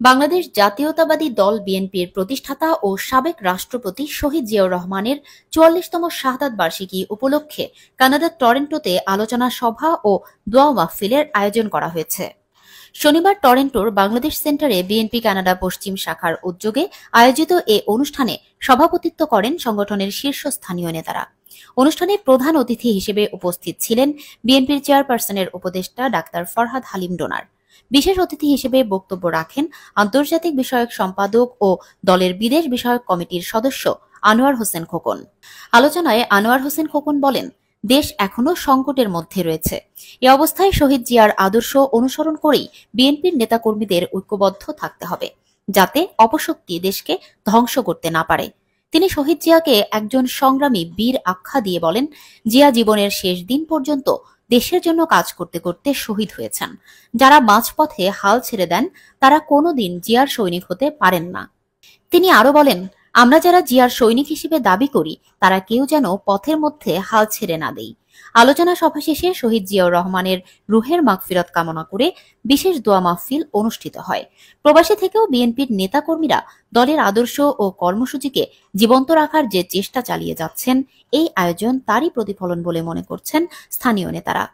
বাংলাদেশ জাতীয়তাবাদী দল বিএনপির প্রতিষ্ঠাতা ও সাবেক রাষ্ট্রপতি শহীদ জিয়াউর রহমানের ৪৪তম শাহাদাত বার্ষিকী উপলক্ষে কানাডার টরন্টোতে আলোচনা সভা ও দোয়া মাহফিলের আয়োজন করা হয়েছে। শনিবার টরন্টোর বাংলাদেশ সেন্টারে বিএনপি কানাডা পশ্চিম শাখার উদ্যোগে আয়োজিত এ অনুষ্ঠানে সভাপতিত্ব করেন সংগঠনের শীর্ষস্থানীয় নেতারা। অনুষ্ঠানে প্রধান অতিথি হিসেবে উপস্থিত ছিলেন বিএনপির চেয়ারপারসনের উপদেষ্টা ডাক্তার ফরহাদ হালিম ডোনার। বিশেষ অতিথি হিসেবে বক্তব্য রাখেন আন্তর্জাতিক বিষয়ক সম্পাদক ও দলের বিদেশ বিষয়ক কমিটির সদস্য আনোয়ার হোসেন খোকন। আলোচনায় আনোয়ার হোসেন খোকন বলেন, দেশ এখনো সংকটের মধ্যে রয়েছে। এ অবস্থায় শহীদ জিয়ার আদর্শ অনুসরণ করেই বিএনপির নেতাকর্মীদের ঐক্যবদ্ধ থাকতে হবে, যাতে অপশক্তি দেশকে ধ্বংস করতে না পারে। তিনি শহীদ জিয়াকে একজন সংগ্রামী বীর আখ্যা দিয়ে বলেন, জিয়া জীবনের শেষ দিন পর্যন্ত দেশের জন্য কাজ করতে করতে শহীদ হয়েছেন। যারা মাঝপথে হাল ছেড়ে দেন তারা কোনোদিন জিয়ার সৈনিক হতে পারেন না। তিনি আরো বলেন, আমরা যারা জিয়ার সৈনিক হিসেবে দাবি করি তারা কেউ যেন পথের মধ্যে হাল ছেড়ে না দেই। আলোচনা সভা শেষে শহীদ জিয়াউর রহমানের রুহের মাগফিরাত কামনা করে বিশেষ দোয়া মাহফিল অনুষ্ঠিত হয়। প্রবাসী থেকেও বিএনপির নেতাকর্মীরা দলের আদর্শ ও কর্মসূচিকে জীবন্ত রাখার যে চেষ্টা চালিয়ে যাচ্ছেন, এই আয়োজন তারই প্রতিফলন বলে মনে করছেন স্থানীয় নেতারা।